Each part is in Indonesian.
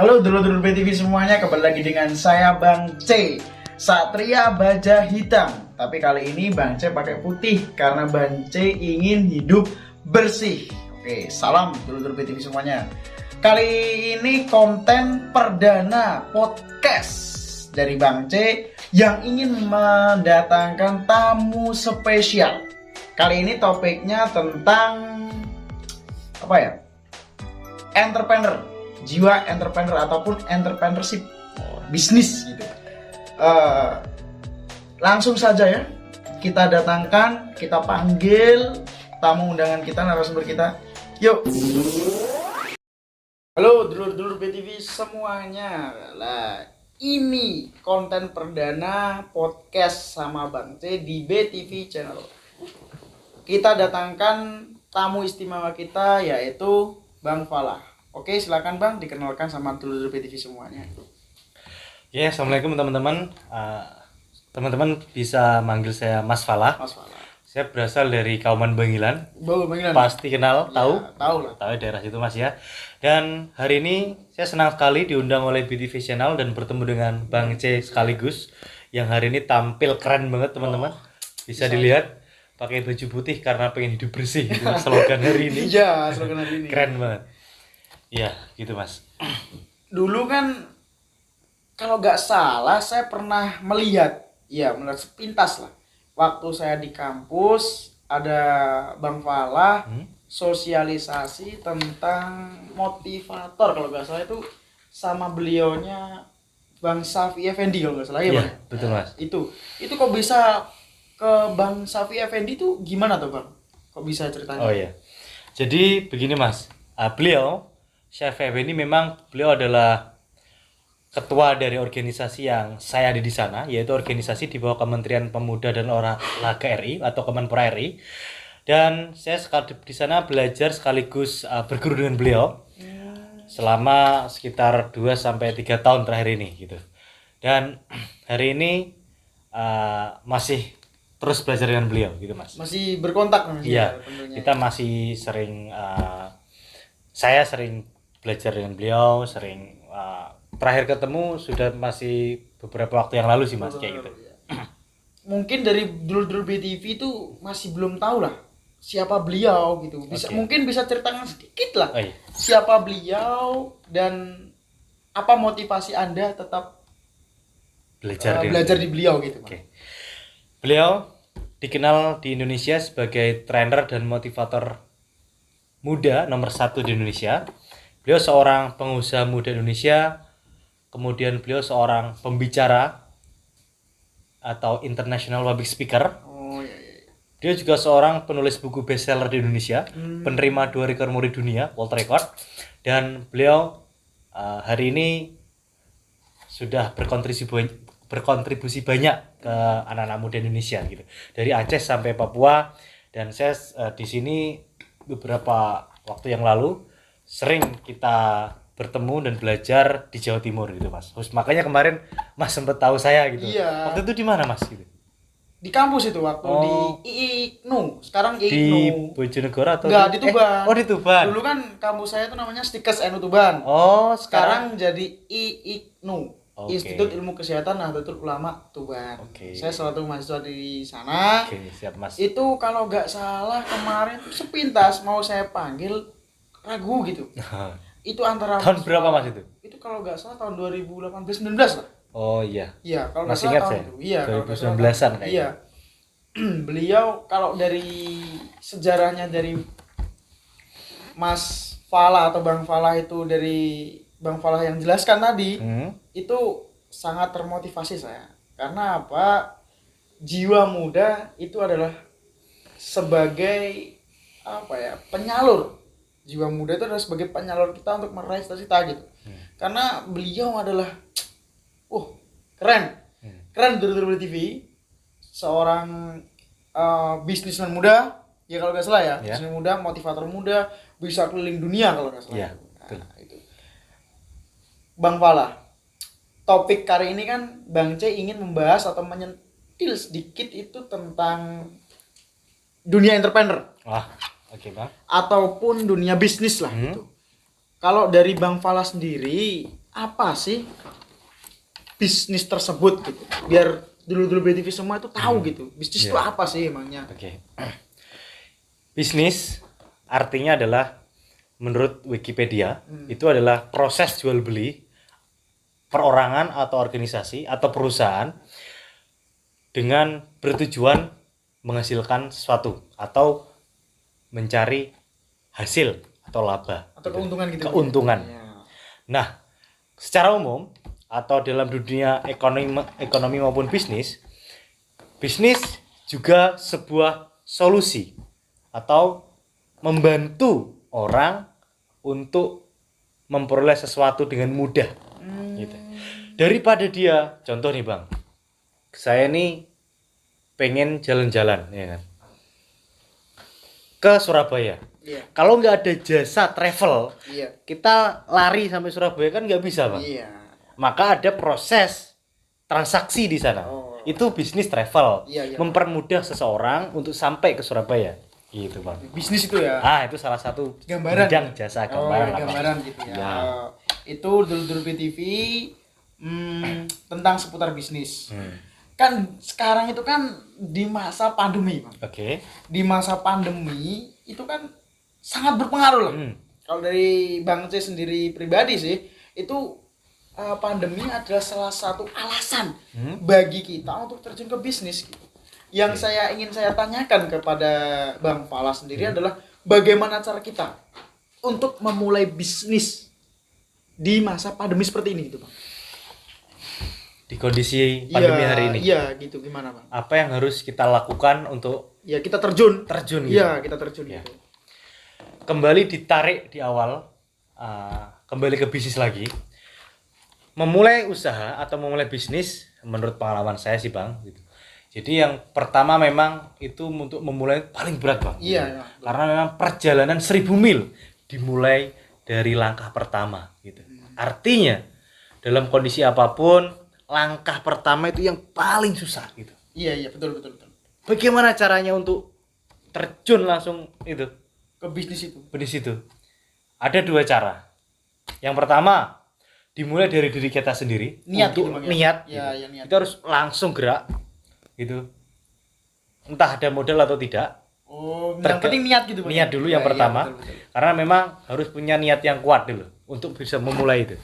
Halo dulur-dulur BTV semuanya, kembali lagi dengan saya Bang C, Satria Baja Hitam. Tapi kali ini Bang C pakai putih karena Bang C ingin hidup bersih. Oke, salam dulur-dulur BTV semuanya. Kali ini konten perdana podcast dari Bang C yang ingin mendatangkan tamu spesial. Kali ini topiknya tentang apa ya? Entrepreneur, jiwa entrepreneur ataupun entrepreneurship, bisnis gitu. Langsung saja ya, kita datangkan, kita panggil tamu undangan kita, narasumber kita. Yuk. Halo dulur-dulur BTV semuanya. Lah, ini konten perdana podcast sama Bang C di BTV channel. Kita datangkan tamu istimewa kita yaitu Bang Falah. Oke, silakan Bang, dikenalkan sama dulur BTV semuanya. Ya, assalamualaikum teman-teman. Teman-teman bisa manggil saya Mas Falah. Mas Falah. Saya berasal dari Kauman Bangilan. Bangilan. Pasti kenal, tahu? Ya, tahu lah. Tahu daerah situ Mas ya. Dan hari ini saya senang sekali diundang oleh BTV Channel dan bertemu dengan Bang C sekaligus yang hari ini tampil keren banget teman-teman. Bisa dilihat pakai baju putih karena pengen hidup bersih. Itu slogan hari ini. Iya, slogan hari ini. Keren banget. Iya, gitu Mas. Dulu kan kalau nggak salah saya pernah melihat sepintas lah. Waktu saya di kampus ada Bang Falah sosialisasi tentang motivator, kalau nggak salah itu sama beliaunya Bang Safi Effendi kalau nggak salah ya Bang. Betul Mas. Itu kok bisa ke Bang Safi Effendi itu gimana tuh Bang? Kok bisa ceritanya? Oh iya. Jadi begini Mas. Beliau Chef Effendi memang beliau adalah ketua dari organisasi yang saya ada di sana, yaitu organisasi di bawah Kementerian Pemuda dan Olahraga RI atau Kemenpora RI. Dan saya sekali di sana belajar sekaligus berguru dengan beliau selama sekitar 2 sampai 3 tahun terakhir ini gitu. Dan hari ini masih terus belajar dengan beliau gitu Mas. Masih berkontak Mas? Iya. Kita masih sering saya sering belajar dengan beliau, sering terakhir ketemu sudah masih beberapa waktu yang lalu sih Mas, kayak gitu. Mungkin dari dulur-dulur BTV itu masih belum tahu lah siapa beliau gitu. Mungkin bisa ceritakan sedikit lah. Oh, iya. Siapa beliau dan apa motivasi Anda tetap belajar di beliau gitu. Oke. Beliau dikenal di Indonesia sebagai trainer dan motivator muda nomor 1 di Indonesia. Beliau seorang pengusaha muda Indonesia, kemudian beliau seorang pembicara atau international public speaker. Oh iya. Dia juga seorang penulis buku bestseller di Indonesia, penerima 2 rekor muri dunia, world record. Dan beliau hari ini sudah berkontribusi banyak ke anak-anak muda Indonesia gitu. Dari Aceh sampai Papua, dan saya di sini beberapa waktu yang lalu sering kita bertemu dan belajar di Jawa Timur gitu Mas. Terus makanya kemarin Mas sempat tahu saya gitu. Iya. Waktu itu di mana Mas gitu? Di kampus itu waktu di IIKNU, sekarang IIKNU. Di Bojonegoro atau Enggak, di Tuban. di Tuban. Dulu kan kampus saya itu namanya Stikes NU Tuban. Oh, Sekarang jadi IIKNU. Oke. Institut Ilmu Kesehatan Nahdlatul Ulama Tuban. Oke. Saya salah satu mahasiswa di sana. Oke, siap Mas. Itu kalau nggak salah kemarin sepintas mau saya panggil ragu gitu. Itu antara Tahun berapa Mas itu? Itu kalau nggak salah tahun 2018-19 lah. Oh iya. Iya, kalau nggak Masih salah ingat tahun saya? itu. Iya, kalau nggak salah 2019-an tahun- kayaknya. Iya. Beliau kalau dari sejarahnya dari Mas Falah atau Bang Falah itu dari Bang Falah yang jelaskan tadi, itu sangat termotivasi saya. Karena apa? Jiwa muda itu adalah sebagai apa ya? Penyalur. Jiwa muda itu adalah sebagai penyalur kita untuk meraih cita-cita gitu. Karena beliau adalah keren. Keren dulur-dulur TV. Seorang bisnismen muda, ya kalau nggak salah ya, bisnismen muda, motivator muda, bisa keliling dunia kalau nggak salah. Iya, betul. Nah, itu. Bang Falah, topik kali ini kan Bang C ingin membahas atau menyentil sedikit itu tentang dunia entrepreneur. Wah, oke Bang. Ataupun dunia bisnis lah gitu. Kalau dari Bang Falah sendiri, apa sih bisnis tersebut gitu. Biar dulu BTV semua itu tahu gitu. Bisnis itu apa sih emangnya? Oke. Bisnis artinya adalah menurut Wikipedia itu adalah proses jual beli perorangan atau organisasi atau perusahaan dengan bertujuan menghasilkan sesuatu atau mencari hasil atau laba Atau keuntungan gitu. keuntungan. Ya. Nah, secara umum atau dalam dunia ekonomi maupun bisnis juga sebuah solusi atau membantu orang untuk memperoleh sesuatu dengan mudah. Gitu. Daripada dia, contoh nih Bang, saya nih pengen jalan-jalan ya kan ke Surabaya. Iya. Kalau nggak ada jasa travel, Iya. kita lari sampai Surabaya kan nggak bisa Bang. Iya. Maka ada proses transaksi di sana. Oh. Itu bisnis travel, Iya, iya. mempermudah seseorang untuk sampai ke Surabaya. Gitu Bang. Bisnis itu ya. Itu salah satu Gambaran. bidang jasa gambaran. Oh, lah, Bang. gambaran gitu ya. Ya. Itu dulu BTV tentang seputar bisnis. Hmm. Kan sekarang itu kan di masa pandemi, Bang. Oke. Di masa pandemi itu kan sangat berpengaruh lah. Kalau dari Bang C sendiri pribadi sih, itu pandemi adalah salah satu alasan bagi kita untuk terjun ke bisnis. Yang ingin saya tanyakan kepada Bang Fala sendiri adalah bagaimana cara kita untuk memulai bisnis di masa pandemi seperti ini gitu, Bang. Di kondisi pandemi hari ini. Iya, gitu gimana, Bang? Apa yang harus kita lakukan untuk Ya, kita terjun. terjun gitu? Iya, kita terjun Ya. gitu. Kembali ditarik di awal, kembali ke bisnis lagi. Memulai usaha atau memulai bisnis, menurut pengalaman saya sih Bang, gitu. Jadi yang pertama memang itu untuk memulai paling berat Bang. Iya, gitu. iya. Karena memang perjalanan 1000 mil dimulai dari langkah pertama, gitu. Artinya dalam kondisi apapun, langkah pertama itu yang paling susah, gitu. Iya, betul. Bagaimana caranya untuk terjun langsung itu? Ke bisnis itu. Di situ ada dua cara. Yang pertama dimulai dari diri kita sendiri, Niat untuk gitu, Bang, ya? niat, Ya, gitu. ya, niat. Kita harus langsung gerak gitu, entah ada modal atau tidak. Oh, yang penting niat gitu, Bang. Niat dulu yang Iya, pertama, betul. karena memang harus punya niat yang kuat dulu untuk bisa memulai itu,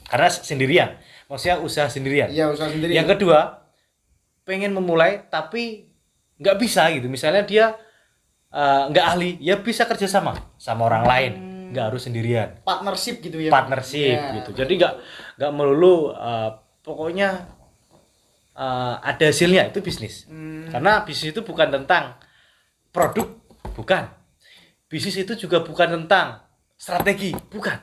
karena sendirian, maksudnya usaha sendirian. Iya, usaha sendiri. Yang kedua, pengen memulai tapi nggak bisa gitu, misalnya dia nggak ahli, ya bisa kerjasama sama orang lain, nggak harus sendirian. Partnership gitu ya. Partnership Ya, gitu. Jadi nggak melulu pokoknya ada hasilnya, itu bisnis. Karena bisnis itu bukan tentang produk, bukan. Bisnis itu juga bukan tentang strategi, bukan.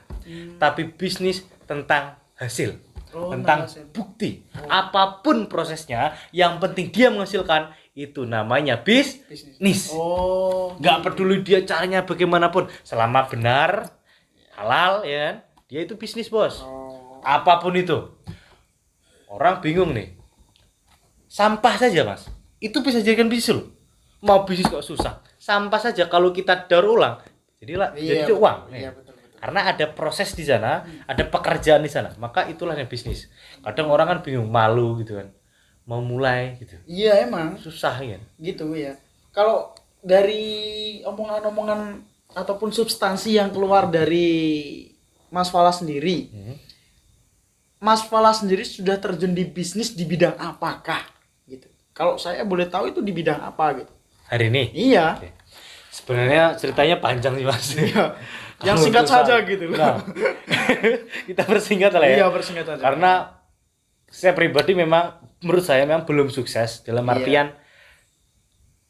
Tapi bisnis tentang hasil, tentang hasil. bukti. Apapun prosesnya, yang penting dia menghasilkan, itu namanya bisnis. Oh, Nggak peduli dia caranya bagaimanapun, selama benar, halal ya kan, dia itu bisnis bos. Apapun itu. Orang bingung nih, sampah saja mas, itu bisa jadikan bisnis loh. Mau bisnis kok susah, sampah saja kalau kita daur ulang jadi itu uang. Iya, betul. Karena ada proses di sana, ada pekerjaan di sana, maka itulah yang bisnis. Kadang orang kan bingung, malu gitu kan, mau mulai gitu, Iya, emang susah ya. gitu ya. Kalau dari omongan-omongan ataupun substansi yang keluar dari Mas Fala sendiri, Mas Fala sendiri sudah terjun di bisnis di bidang apakah gitu? Kalau saya boleh tahu itu di bidang apa gitu? Hari ini Iya. Oke. Sebenarnya ceritanya panjang sih mas. Iya. Yang singkat saja gitu loh. Nah, kita persingkat lah ya. Iya, persingkat saja. Karena saya pribadi memang, menurut saya memang belum sukses, dalam artian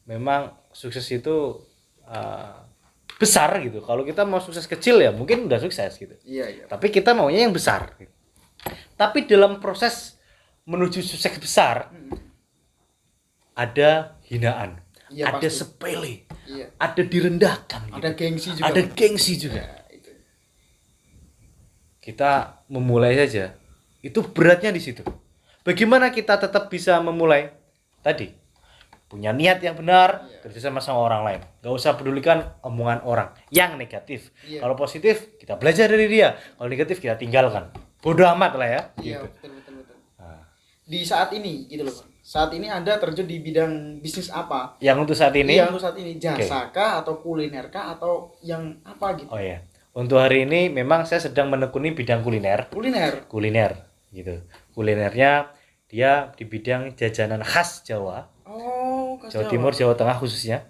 memang sukses itu besar gitu. Kalau kita mau sukses kecil ya mungkin udah sukses gitu. Iya. Tapi kita maunya yang besar. Gitu. Tapi dalam proses menuju sukses besar ada hinaan, Iya, ada pasti. sepele, Iya. ada direndahkan, gitu. Ada gengsi juga. Ada gengsi juga. Ya, itu. Kita memulai saja, itu beratnya di situ. Bagaimana kita tetap bisa memulai? Tadi punya niat yang benar, kerjasama sama orang lain. Gak usah pedulikan omongan orang yang negatif. Iya. Kalau positif kita belajar dari dia, kalau negatif kita tinggalkan. bodo amat lah ya. Iya, Gitu. betul. Nah, Di saat ini gitu loh, Bang. Saat ini Anda terjun di bidang bisnis apa? yang untuk saat ini, Iya, untuk saat ini jasa kah atau kuliner kah atau yang apa gitu? oh ya, untuk hari ini memang saya sedang menekuni bidang kuliner. Kuliner. Gitu. Kulinernya dia di bidang jajanan khas Jawa, Oh, khas Jawa Timur, Jawa Tengah khususnya.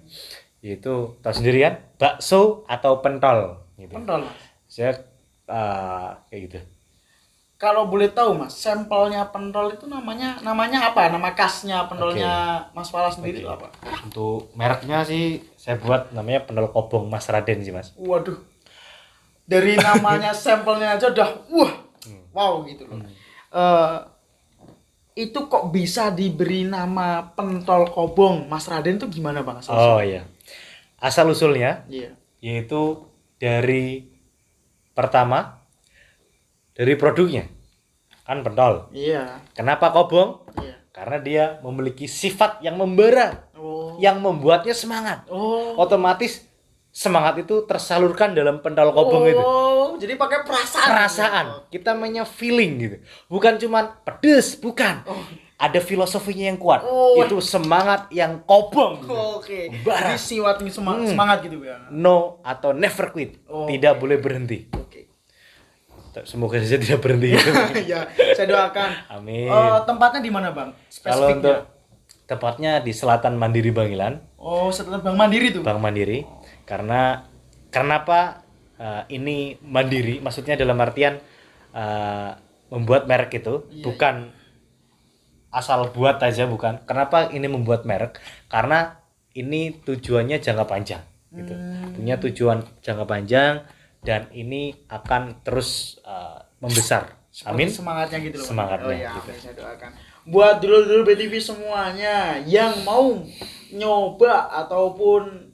Yaitu tahu sendiri kan, bakso atau pentol gitu. Pentol, Mas. Saya kayak gitu. Kalau boleh tahu, Mas, sampelnya pentol itu namanya apa? Nama khasnya pentolnya Mas Fala sendiri itu apa? Untuk mereknya sih saya buat namanya pentol kobong Mas Raden sih, Mas. Waduh. Dari namanya sampelnya aja udah wow gitu loh. Itu kok bisa diberi nama pentol kobong Mas Raden tuh gimana, Bang? Oh iya. Asal usulnya Iya. yaitu dari pertama dari produknya. Kan pentol. Iya. Kenapa kobong? Iya. Karena dia memiliki sifat yang membara, Oh. yang membuatnya semangat. Oh. Otomatis semangat itu tersalurkan dalam pentol kobong itu. Oh, jadi pakai perasaan. Kita mainnya feeling gitu, bukan cuman pedes, bukan. Ada filosofinya yang kuat. Oh. Itu semangat yang kobong gitu. Oke. Bara. Jadi siwat semangat gitu ya. No atau never quit. Oh, Tidak boleh berhenti. Oke. Semoga saja tidak berhenti. Ya, saya doakan. Amin. Tempatnya di mana, Bang? Kalau untuk Spesifiknya. tepatnya di Selatan Mandiri Bangilan, Oh, setelah Bank Mandiri tuh. Bank Mandiri. Karena kenapa ini mandiri? Maksudnya dalam artian membuat merek itu Iya, bukan asal buat aja, bukan. Kenapa ini membuat merek? Karena ini tujuannya jangka panjang gitu. Punya tujuan jangka panjang dan ini akan terus membesar. Seperti Amin. semangatnya gitu loh. Bang. Semangatnya, Oh ya, gitu. amin, saya doakan. Buat dulur-dulur BTV semuanya yang mau nyoba ataupun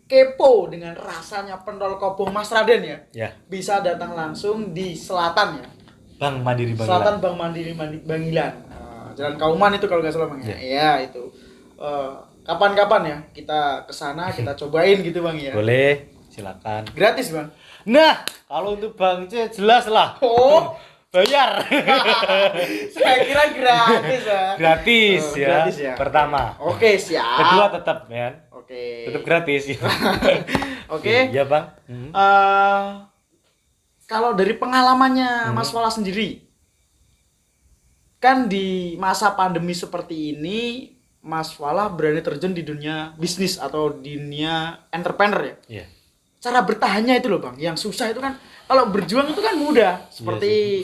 kepo dengan rasanya pentol kobong Mas Raden ya, Ya, bisa datang langsung di selatan ya. Bank Mandiri Selatan Bangilan. Bank Mandiri Bangilan. Jalan Kauman itu kalau nggak salah, Bang. Ya. Iya, itu. Kapan-kapan ya kita kesana kita cobain gitu, Bang ya. Boleh, silakan. Gratis, Bang. Nah, kalau untuk Bang C jelas lah. Oh, Bayar. saya kira gratis ya. Gratis, Oh, ya. gratis ya. Pertama. Oke, siap. Kedua tetap ya. Oke. Tetap gratis. Oke. Iya, Bang. Kalau dari pengalamannya Mas Fala sendiri, kan di masa pandemi seperti ini, Mas Fala berani terjun di dunia bisnis atau di dunia entrepreneur ya. Iya. Cara bertahannya itu loh, Bang. Yang susah itu kan, kalau berjuang itu kan mudah. Seperti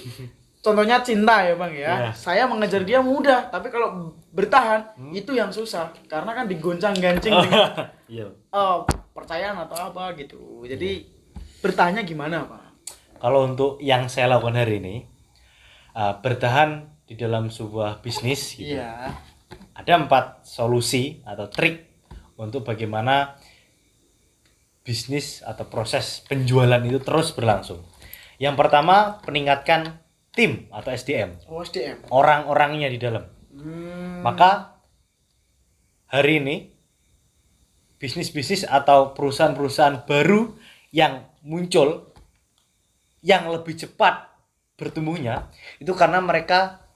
contohnya cinta ya, Bang ya. Iya. Saya mengejar dia mudah, tapi kalau bertahan itu yang susah. Karena kan digoncang-gancing dengan Iya. percayaan atau apa gitu. Jadi bertahannya gimana, Pak? Kalau untuk yang saya lakukan hari ini, bertahan di dalam sebuah bisnis gitu. Iya. Ada 4 solusi atau trik untuk bagaimana bisnis atau proses penjualan itu terus berlangsung. Yang pertama, peningkatkan tim atau SDM, Oh, SDM. orang-orangnya di dalam. Maka hari ini bisnis-bisnis atau perusahaan-perusahaan baru yang muncul yang lebih cepat bertumbuhnya itu karena mereka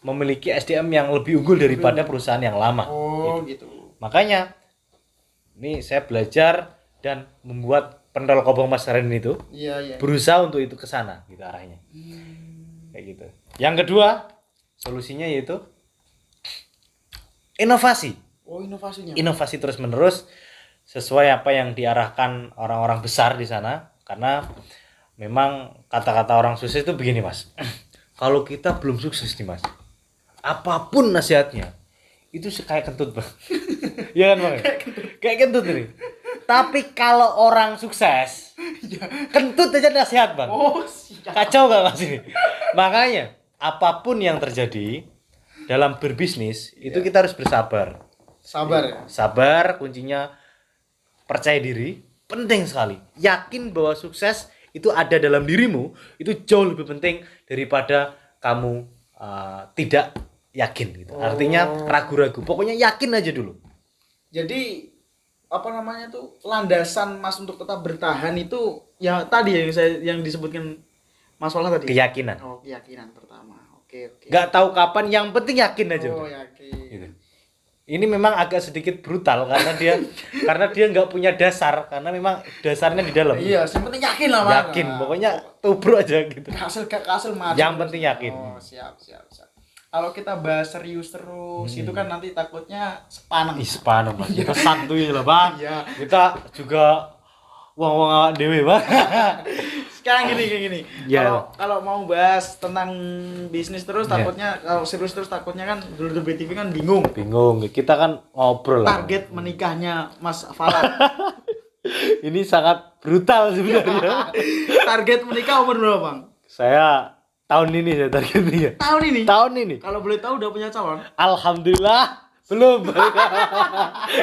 memiliki SDM yang lebih unggul daripada perusahaan yang lama. Oh, gitu. Makanya ini saya belajar dan membuat pentol kobong Mas Raden itu Iya. berusaha untuk itu ke sana gitu arahnya. Kayak gitu. Yang kedua, solusinya yaitu inovasi. Oh, inovasinya. Inovasi terus-menerus sesuai apa yang diarahkan orang-orang besar di sana, karena memang kata-kata orang sukses itu begini, Mas. Kalau kita belum sukses nih, Mas, apapun nasihatnya itu kayak kentut, Bang. Iya kan, Bang? Kayak kentut nih. Tapi kalau orang sukses, kentut aja nasihat, Bang. Oh, siap. Kacau gak, Mas ini? Makanya apapun yang terjadi dalam berbisnis itu kita harus bersabar. Sabar ya. Sabar kuncinya, percaya diri, penting sekali. Yakin bahwa sukses itu ada dalam dirimu, itu jauh lebih penting daripada kamu tidak yakin gitu. Artinya ragu-ragu. Pokoknya yakin aja dulu. Jadi apa namanya tuh landasan Mas untuk tetap bertahan itu ya tadi yang disebutkan Mas Wala tadi? Keyakinan. Oh, keyakinan pertama. Oke. Nggak tahu kapan, yang penting yakin aja. Oh, udah. yakin. Gitu. Ini memang agak sedikit brutal karena dia nggak punya dasar, karena memang dasarnya di dalam. Iya, yang penting yakin lah, Mas. Yakin, pokoknya tubruk aja gitu. Hasil maju. Yang penting yakin. Oh, siap. Kalau kita bahas serius terus itu kan nanti takutnya sepaneng. Sepaneng, Mas. Kita santuy lah, Bang. Iya. Kita juga wong-wong awak dhewe, Bang. Sekarang gini. Ya. Kalau mau bahas tentang bisnis terus takutnya, kalau serius terus takutnya kan dulu BTV kan bingung. Kita kan ngobrol lah. Target menikahnya Mas Fala. Ini sangat brutal sebenarnya. Target menikah umur berapa, Bang? Saya tahun ini saya targetnya. Tahun ini. Kalau boleh tahu udah punya calon? Alhamdulillah belum.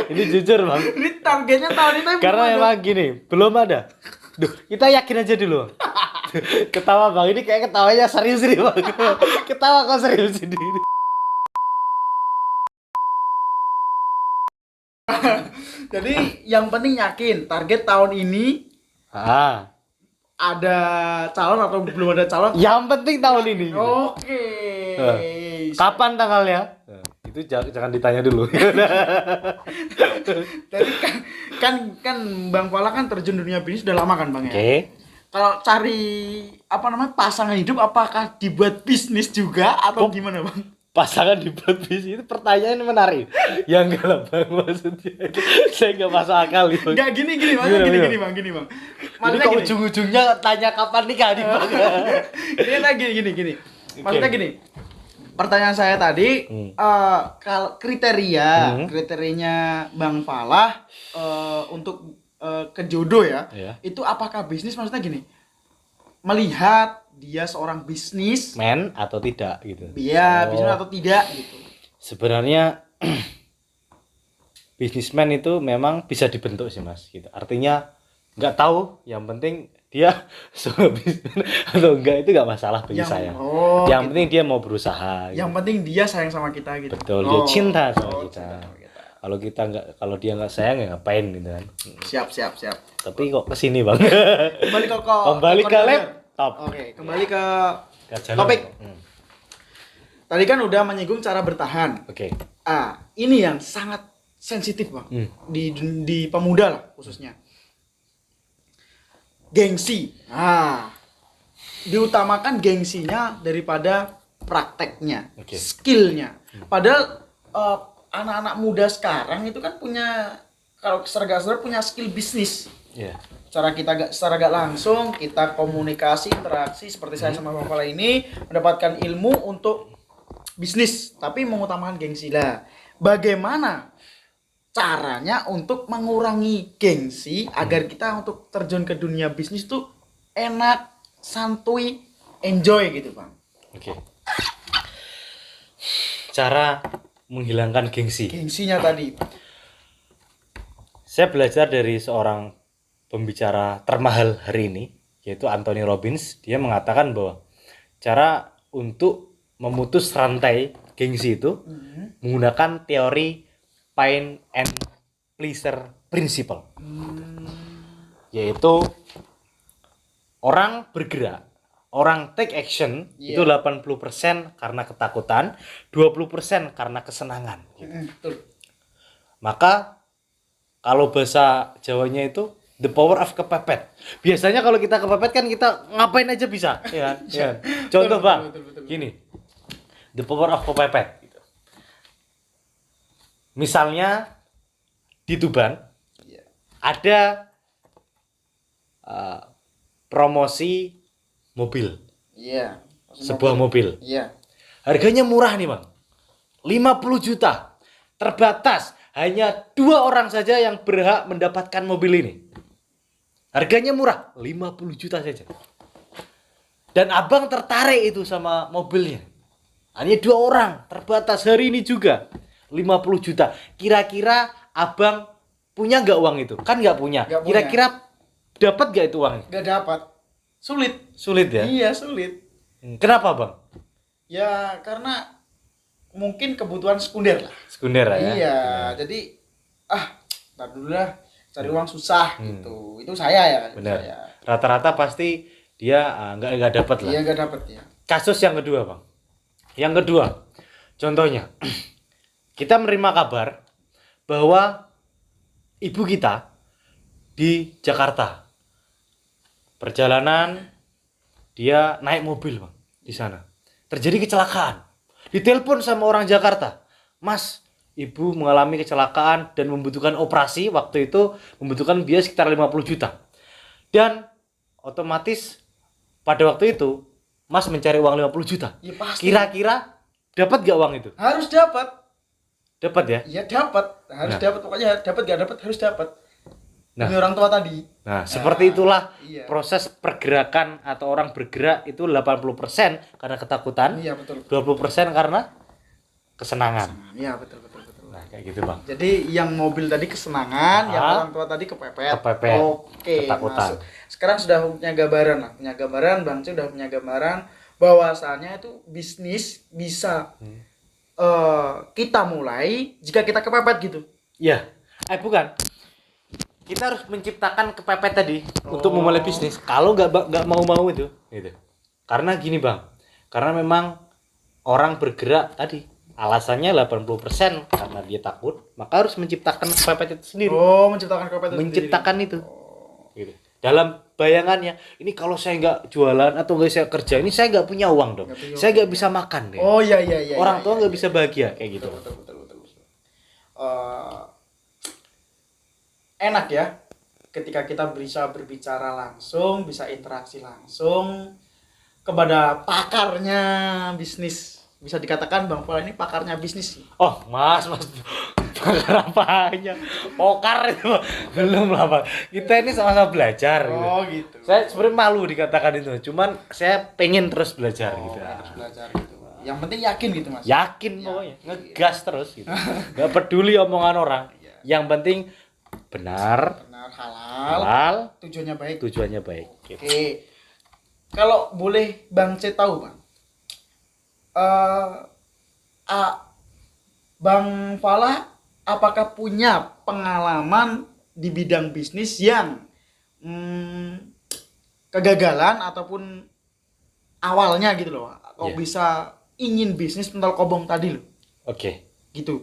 Ini jujur, Bang. Ini targetnya tahun ini. Karena emang gini, belum ada. Duh, kita yakin aja dulu. Ketawa, Bang. Ini kayak ketawanya serius nih, Bang. Ketawa kok serius ini. Jadi yang penting yakin target tahun ini ada calon atau belum ada calon. Yang penting tahun ini. Oke. Kapan tanggalnya? Itu jangan ditanya dulu. Jadi kan Bang Fala kan terjun dunia bisnis udah lama kan, Bang, ya? Oke. Kalau cari pasangan hidup apakah dibuat bisnis juga atau gimana, Bang? Pasangan dibuat bisnis, itu pertanyaan menarik. Ya enggak lah, Bang, maksudnya itu saya enggak masuk akal nih, Bang. Enggak gini, Bang. Ini kok ujung-ujungnya tanya kapan nikah nih, Bang. Ini lagi gini. Maksudnya gini. Pertanyaan saya tadi, kalau kriterianya Bang Falah untuk ke jodoh ya, itu apakah bisnis? Maksudnya gini, melihat dia seorang bisnis atau tidak gitu. Iya, bisnis atau tidak gitu. Sebenarnya bisnismen itu memang bisa dibentuk sih, Mas, gitu. Artinya nggak tahu, yang penting dia seorang bisnismen atau enggak itu nggak masalah bagi saya. Yang gitu. Penting dia mau berusaha. Yang penting dia sayang sama kita gitu. Betul, dia cinta sama kita. Kalau dia nggak sayang ya ngapain gitu kan. Siap. Tapi kok kesini, Bang. Kembali ke laptop. Oke, kembali ke topik. Tadi kan udah menyinggung cara bertahan. Oke. Ini yang sangat sensitif, Bang. Di pemuda lah khususnya. Gengsi. Diutamakan gengsinya daripada prakteknya, skillnya. Padahal anak-anak muda sekarang itu kan punya, kalau secara punya skill bisnis. Secara gak langsung kita komunikasi, interaksi seperti saya sama Bang Fala ini mendapatkan ilmu untuk bisnis, tapi mengutamakan gengsi lah. Bagaimana caranya untuk mengurangi gengsi agar kita untuk terjun ke dunia bisnis tuh enak, santuy, enjoy gitu, Bang? Cara menghilangkan gengsinya tadi. Saya belajar dari seorang pembicara termahal hari ini, yaitu Anthony Robbins. Dia mengatakan bahwa cara untuk memutus rantai gengsi itu menggunakan teori pain and pleasure principle. Yaitu orang bergerak, orang take action itu 80% karena ketakutan, 20% karena kesenangan. Betul. Maka kalau bahasa Jawanya itu the power of kepepet. Biasanya kalau kita kepepet kan kita ngapain aja bisa, ya kan? Contoh, Bang, gini, the power of kepepet. Gitu. Misalnya di Tuban ada promosi mobil. Sebuah mobil. Harganya murah nih, Bang. 50 juta. Terbatas, hanya 2 orang saja yang berhak mendapatkan mobil ini. Harganya murah, 50 juta saja. Dan abang tertarik itu sama mobilnya. Hanya 2 orang, terbatas hari ini juga. 50 juta. Kira-kira abang punya nggak uang itu? Kan nggak punya. Kira-kira dapat nggak itu uangnya? Nggak dapat. Sulit ya? Iya, sulit. Kenapa, Bang? Ya karena mungkin kebutuhan sekunder lah. Sekunder ya? Iya, jadi ntar dulu lah, cari uang susah gitu. Itu saya ya. Benar. Rata-rata pasti dia nggak dapat lah. Iya nggak dapat ya. Kasus yang kedua bang, yang kedua contohnya kita menerima kabar bahwa ibu kita di Jakarta perjalanan, dia naik mobil bang di sana, terjadi kecelakaan, ditelepon sama orang Jakarta, Mas, ibu mengalami kecelakaan dan membutuhkan operasi, waktu itu membutuhkan biaya sekitar 50 juta, dan otomatis pada waktu itu Mas mencari uang 50 juta. Ya pasti. Kira-kira dapat gak uang itu? Harus dapat. Dapat ya? Iya dapat, harus Nah. dapat, pokoknya dapat gak dapat harus dapat. Nah. Demi orang tua tadi. Nah, seperti itulah iya. proses pergerakan atau orang bergerak itu 80% karena ketakutan, Iya betul. 20% karena kesenangan. Iya betul betul betul. Nah, kayak gitu, Bang. Jadi yang mobil tadi kesenangan, yang orang tua tadi kepepet. Kepepet, Oke, ketakutan. masuk. Sekarang sudah punya gambaran lah, punya gambaran, Bang C udah punya gambaran bahwasanya itu bisnis bisa kita mulai jika kita kepepet gitu. Iya. Bukan. Kita harus menciptakan kepepet tadi untuk memulai bisnis. Kalau nggak mau itu, gitu. Karena gini, Bang. Karena memang orang bergerak tadi alasannya 80% karena dia takut, maka harus menciptakan kepepet itu sendiri. Oh, menciptakan kepepet itu Menciptakan itu. Gitu. Dalam bayangannya, ini kalau saya nggak jualan atau nggak saya kerja, ini saya nggak punya uang dong. Nggak punya Saya uang. nggak bisa makan deh. Oh iya iya iya. Orang iya, tua iya, nggak iya. bisa bahagia kayak gitu. Betul betul betul betul. Enak ya ketika kita bisa berbicara langsung, bisa interaksi langsung kepada pakarnya bisnis. Bisa dikatakan Bang Fala ini pakarnya bisnis sih. Oh, Mas. Pakar apanya? Pokar itu belum lah, Bang. Kita ini sama-sama belajar gitu. Oh gitu. Saya sebenarnya malu dikatakan itu, cuman saya pengen terus belajar gitu. Harus belajar gitu. Yang penting yakin gitu Mas. Yakin pokoknya, ngegas terus gitu. Gak peduli omongan orang. Yang penting benar, Benar halal, halal, tujuannya baik. tujuannya baik. Gitu. Oke. Kalau boleh Bang C tahu Bang. Bang Fala apakah punya pengalaman di bidang bisnis yang kegagalan ataupun awalnya gitu loh, kok Iya. bisa ingin bisnis pentol kobong tadi loh, Oke. gitu.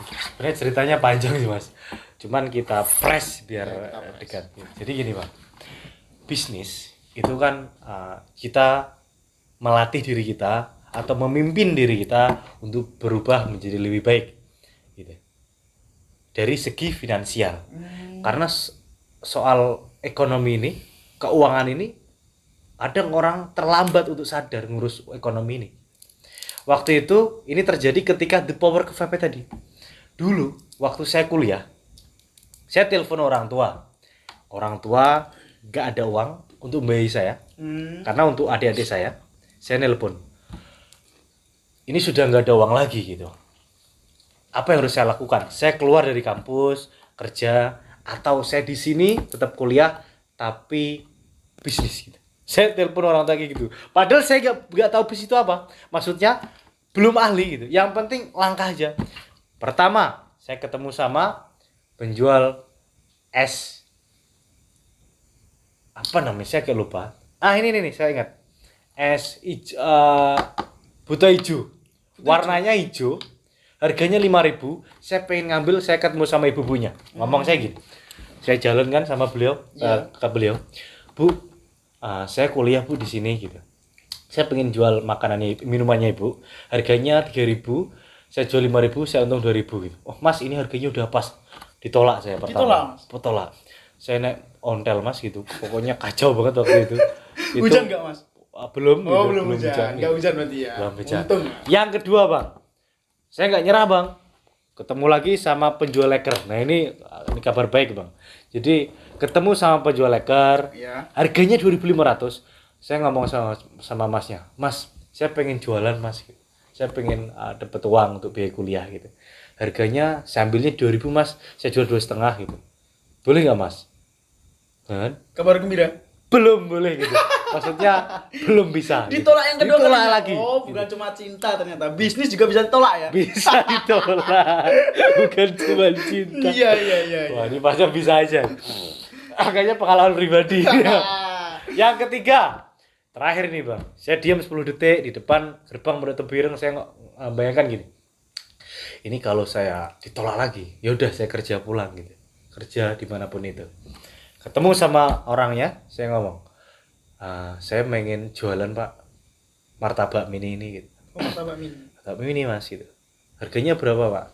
Sebenarnya ceritanya panjang sih, Mas. Cuman kita press biar kita press. dekat. Jadi gini, Bang. Bisnis itu kan kita melatih diri kita atau memimpin diri kita untuk berubah menjadi lebih baik gitu. Dari segi finansial. Karena soal ekonomi ini, keuangan ini kadang orang terlambat untuk sadar ngurus ekonomi ini. Waktu itu ini terjadi ketika the power kepepet tadi. Dulu waktu saya kuliah, saya telepon orang tua. Orang tua gak ada uang untuk membiayai saya. Karena untuk adik-adik saya nelpon. Ini sudah nggak ada uang lagi gitu. Apa yang harus saya lakukan? Saya keluar dari kampus, kerja, atau saya di sini tetap kuliah tapi bisnis gitu. Saya telepon orang tua kayak gitu. Padahal saya nggak tahu bisnis itu apa. Maksudnya belum ahli gitu. Yang penting langkah aja. Pertama, saya ketemu sama penjual es. Apa namanya? Saya kayak lupa. Ini nih saya ingat. Es buta hijau. Warnanya hijau. Harganya 5.000. Saya pengen ngambil, saya ketemu sama ibu-ibunya. Ngomong saya gitu. Saya jalan kan sama beliau, ke beliau. Bu, saya kuliah Bu di sini gitu. Saya pengen jual makanannya, minumannya Ibu. Harganya 3.000. Saya jual 5.000, saya untung 2.000 gitu. Oh, Mas, ini harganya udah pas. Ditolak saya pertama. Ditolak, Mas? Ditolak. Saya naik ontel Mas gitu. Pokoknya kacau banget waktu itu. Hujan nggak Mas? Belum. Oh gitu. belum hujan, nggak hujan berarti ya. Belum hujan. Untung. Yang kedua Bang, saya nggak nyerah Bang. Ketemu lagi sama penjual leker. Nah ini kabar baik Bang. Jadi ketemu sama penjual leker. Ya. Harganya 2.500. Saya ngomong sama masnya, Mas, saya pengen jualan Mas. Saya pengen dapat uang untuk biaya kuliah gitu. Harganya saya ambilnya 2.000 Mas. Saya jual 2,5 gitu. Boleh nggak Mas? Kan? Kabar gembira. Belum boleh gitu. Maksudnya belum bisa. Ditolak yang kedua ditolak kalinya. lagi. Oh, bukan gitu. cuma cinta ternyata. Bisnis juga bisa ditolak ya? Bisa ditolak. Bukan cuma cinta. Iya. Wah, ini pasti bisa aja. Kayaknya pengalaman pribadi. Yang ketiga, Terakhir nih bang, saya diam 10 detik di depan gerbang menutup Bireng. Saya bayangkan gini, ini kalau saya ditolak lagi, ya udah saya kerja pulang gitu, kerja dimanapun itu. Ketemu sama orangnya, saya ngomong, saya pengen jualan pak, martabak mini ini gitu. Oh, martabak mini. Martabak mini mas gitu. Harganya berapa pak?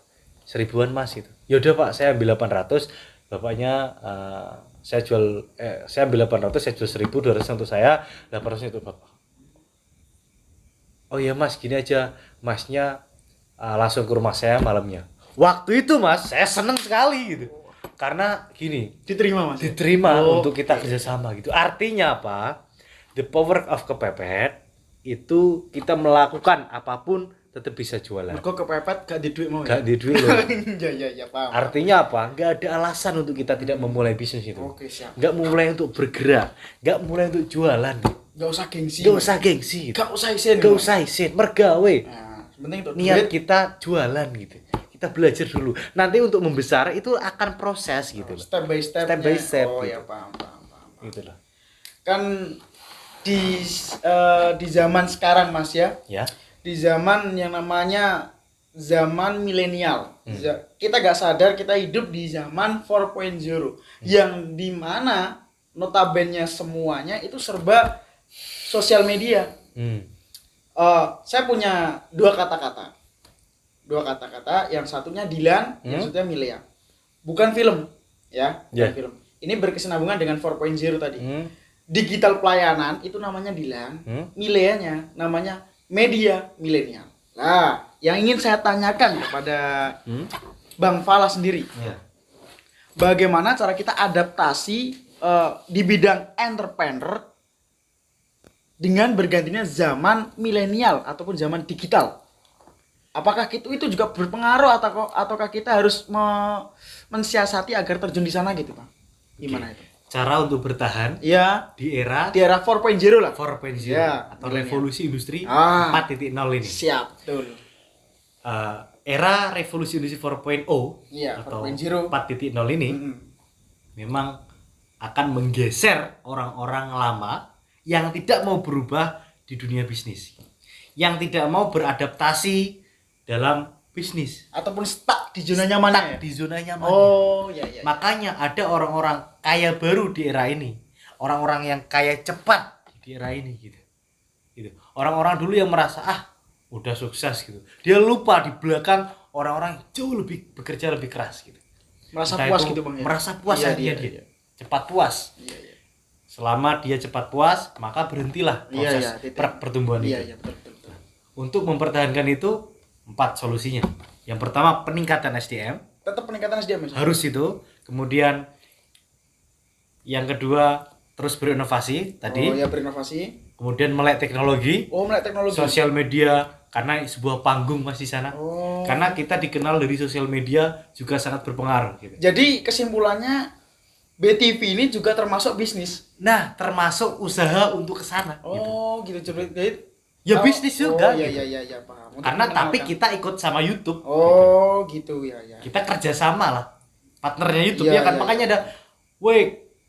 1000-an mas gitu. Ya udah pak, saya ambil 800, bapaknya saya ambil 800, saya jual 1000, 200 untuk saya, 800 itu bapak. Oh ya mas, gini aja, masnya langsung ke rumah saya malamnya. Waktu itu mas, saya seneng sekali gitu. Karena gini, Diterima mas. diterima Oh, untuk kita kerjasama gitu. Artinya apa? The power of kepepet itu kita melakukan apapun tetap bisa jualan. Mergo kepepet gak di duit mau Gak ya. di duit loh. Ya paham. Artinya apa? Gak ada alasan untuk kita tidak memulai bisnis itu. Oke, siap. Gak mulai untuk bergerak, gak mulai untuk jualan. Gak usah gengsi. Gak Mas. usah gengsi. Gak usah isin. Gak Mas. usah isin, mergawe. Nah, penting itu Niat duit. kita jualan gitu. Kita belajar dulu. Nanti untuk membesar itu akan proses gitu. Step by step. Step by step, Oh gitu. ya paham. Gitu loh. Kan di zaman sekarang mas ya, Ya. di zaman yang namanya zaman milenial, Hmm. kita gak sadar kita hidup di zaman 4.0 yang dimana notabene semuanya itu serba sosial media. Saya punya dua kata-kata, yang satunya Dilan, yang satunya Milea, bukan film ya, bukan Yeah. film. Ini berkesinambungan dengan 4.0 tadi. Hmm. Digital pelayanan itu namanya Dilan, Mileanya namanya media milenial. Nah, yang ingin saya tanyakan kepada Bang Fala sendiri, Ya. bagaimana cara kita adaptasi di bidang entrepreneur dengan bergantinya zaman milenial ataupun zaman digital? Apakah itu juga berpengaruh ataukah kita harus mensiasati agar terjun di sana gitu, Bang? Gimana itu? Cara untuk bertahan Ya, di era di era 4.0 lah. 4.0 Ya, atau milenial. revolusi industri Ah. 4.0 ini. Siap, betul. Era revolusi industri 4.0 Iya, atau 4.0. 4.0 ini Mm-mm. memang akan menggeser orang-orang lama yang tidak mau berubah di dunia bisnis, yang tidak mau beradaptasi dalam bisnis, Ataupun stuck di zona nyamannya ya? di zona nyamannya. Oh, iya. Makanya ada orang-orang kaya baru di era ini, orang-orang yang kaya cepat di era ini gitu. Orang-orang dulu yang merasa udah sukses gitu, dia lupa di belakang orang-orang jauh lebih bekerja lebih keras gitu. Merasa Entah puas itu gitu, Bang ya? merasa puas Iya, akhirnya iya, dia cepat puas. Iya. Selama dia cepat puas, maka berhentilah proses titik. pertumbuhan Iya, itu. betul. Untuk mempertahankan itu 4 solusinya. Yang pertama peningkatan SDM, Tetap peningkatan SDM ya? harus itu. Kemudian yang kedua terus berinovasi tadi. Oh, ya berinovasi. Kemudian melek teknologi, Oh, melek teknologi. sosial media karena sebuah panggung Mas di sana. Oh. Karena kita dikenal dari sosial media juga sangat berpengaruh gitu. Jadi kesimpulannya BTV ini juga termasuk bisnis. Nah, termasuk usaha untuk ke sana gitu. Oh, gitu. Jadi Ya bisnis juga Oh, iya, gitu. iya, paham. Untuk Karena tapi mengenalkan. kita ikut sama YouTube. Oh, gitu ya. Kita kerjasama lah, partnernya YouTube Iya, ya kan. iya, Makanya ada,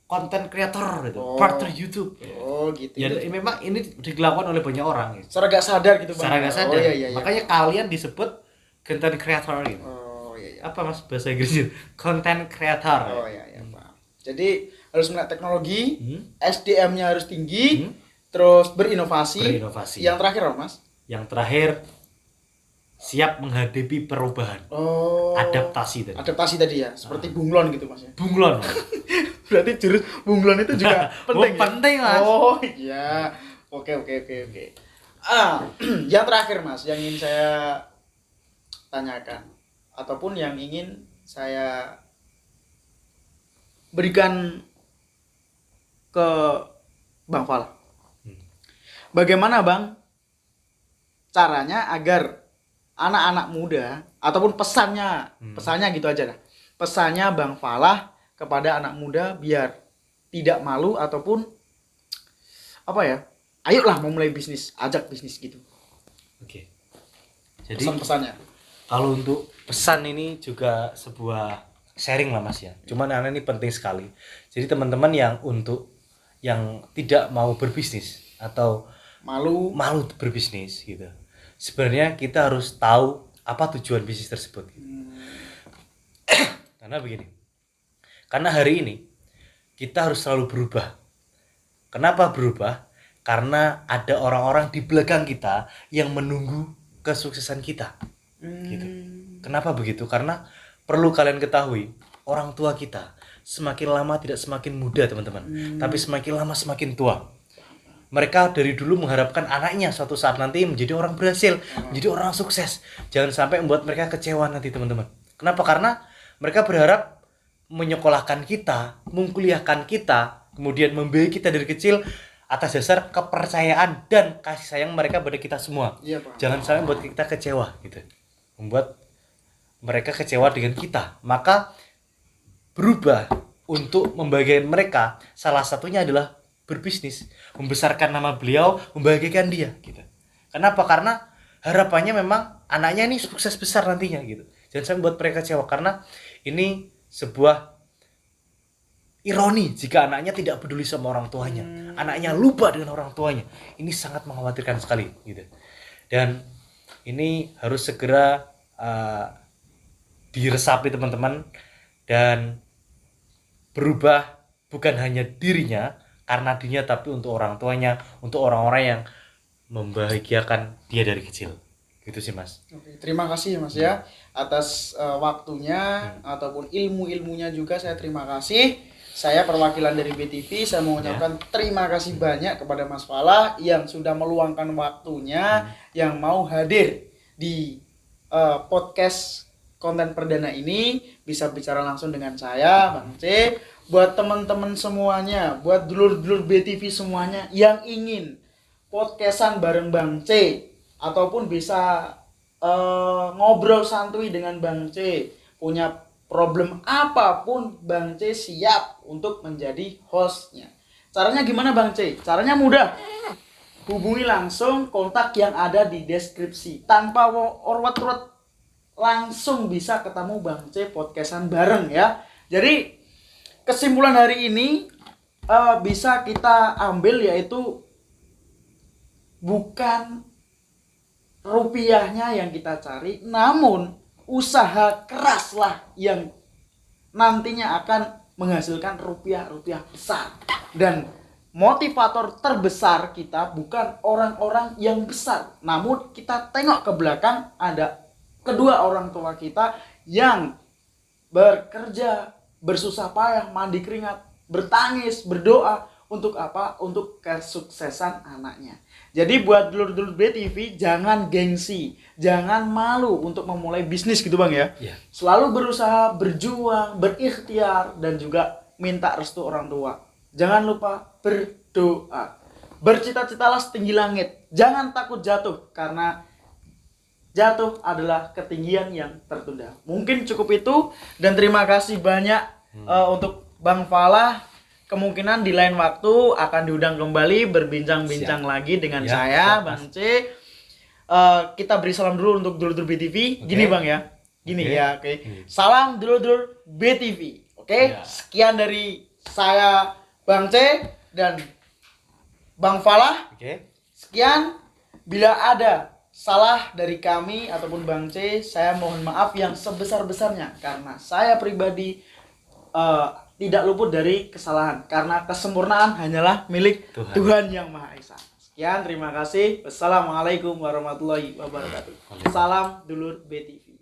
konten creator gitu, Oh. partner YouTube. Oh, gitu. Ya memang ini dilakukan oleh banyak orang gitu. Secara gak sadar gitu, Bang. Secara nggak sadar. Oh, iya. Makanya kalian disebut content creator gitu. Oh, iya. Apa mas bahasa Inggrisnya? Content creator. Oh, iya, paham. Jadi harus melek teknologi, Hmm. SDM-nya harus tinggi, terus berinovasi. Berinovasi. Yang terakhir apa, Mas? Yang terakhir siap menghadapi perubahan. Oh. Adaptasi tadi. Adaptasi tadi ya, seperti bunglon gitu, Mas ya. Bunglon. Berarti jurus bunglon itu juga penting. Oh, penting, Mas. Oh, iya. Oke. Yang terakhir, Mas, yang ingin saya tanyakan ataupun yang ingin saya berikan ke Bang Fala. Bagaimana, Bang, caranya agar anak-anak muda ataupun pesannya gitu aja dah. Pesannya Bang Falah kepada anak muda biar tidak malu ataupun apa ya? Ayolah memulai bisnis, ajak bisnis gitu. Oke. Jadi Pesan-pesannya. kalau untuk pesan ini juga sebuah sharing lah mas ya. Cuman ini penting sekali. Jadi teman-teman yang tidak mau berbisnis, atau malu berbisnis gitu. Sebenarnya kita harus tahu apa tujuan bisnis tersebut. Karena begini. Karena hari ini kita harus selalu berubah. Kenapa berubah? Karena ada orang-orang di belakang kita yang menunggu kesuksesan kita. Gitu. Kenapa begitu? Karena perlu kalian ketahui, orang tua kita semakin lama tidak semakin muda, teman-teman, tapi semakin lama semakin tua. Mereka dari dulu mengharapkan anaknya suatu saat nanti menjadi orang berhasil, menjadi orang sukses. Jangan sampai membuat mereka kecewa nanti, teman-teman. Kenapa? Karena mereka berharap menyekolahkan kita, mengkuliahkan kita, kemudian membiayai kita dari kecil atas dasar kepercayaan dan kasih sayang mereka pada kita semua. Iya, Pak. Jangan sampai membuat kita kecewa gitu. Membuat mereka kecewa dengan kita. Maka berubah untuk membahagiakan mereka, salah satunya adalah berbisnis, membesarkan nama beliau, membahagiakan dia gitu. Kenapa? Karena harapannya memang anaknya ini sukses besar nantinya gitu. Jangan sampai membuat mereka kecewa, karena ini sebuah ironi jika anaknya tidak peduli sama orang tuanya, anaknya lupa dengan orang tuanya. Ini sangat mengkhawatirkan sekali gitu. Dan ini harus segera diresapi, teman-teman, dan berubah bukan hanya dirinya karena dirinya, tapi untuk orang tuanya, untuk orang-orang yang membahagiakan dia dari kecil. Gitu sih, Mas. Oke, terima kasih ya Mas ya atas waktunya ataupun ilmu-ilmunya juga, saya terima kasih. Saya perwakilan dari BTV, saya mengucapkan terima kasih banyak kepada Mas Falah yang sudah meluangkan waktunya, yang mau hadir di podcast konten perdana ini, bisa bicara langsung dengan saya, Bang C. Buat teman-teman semuanya, buat dulur-dulur BTV semuanya yang ingin podcastan bareng Bang C, ataupun bisa ngobrol santuy dengan Bang C, punya problem apapun, Bang C siap untuk menjadi hostnya. Caranya gimana Bang C? Caranya mudah. Hubungi langsung kontak yang ada di deskripsi. Tanpa orwat-orwat, langsung bisa ketemu Bang C podcastan bareng ya. Jadi kesimpulan hari ini bisa kita ambil yaitu bukan rupiahnya yang kita cari, namun usaha keraslah yang nantinya akan menghasilkan rupiah-rupiah besar. Dan motivator terbesar kita bukan orang-orang yang besar, namun kita tengok ke belakang, ada kedua orang tua kita yang bekerja, bersusah payah, mandi keringat, bertangis, berdoa untuk apa? Untuk kesuksesan anaknya. Jadi buat dulur-dulur BTV, jangan gengsi, jangan malu untuk memulai bisnis gitu Bang ya. Yeah. Selalu berusaha, berjuang, berikhtiar, dan juga minta restu orang tua. Jangan lupa berdoa. Bercita-citalah setinggi langit. Jangan takut jatuh, karena jatuh adalah ketinggian yang tertunda. Mungkin cukup itu, dan terima kasih banyak untuk Bang Falah. Kemungkinan di lain waktu akan diundang kembali berbincang-bincang lagi dengan saya, Bang C. Kita beri salam dulu untuk dulur-dulur BTV. Gini Bang ya. Gini ya, oke. Salam dulur-dulur BTV. Oke. Sekian dari saya, Bang C dan Bang Falah. Sekian. Bila ada salah dari kami ataupun Bang C, saya mohon maaf yang sebesar-besarnya, karena saya pribadi tidak luput dari kesalahan, karena kesempurnaan hanyalah milik Tuhan Yang Maha Esa. Sekian, terima kasih. Wassalamualaikum warahmatullahi wabarakatuh. Salam dulur BTV.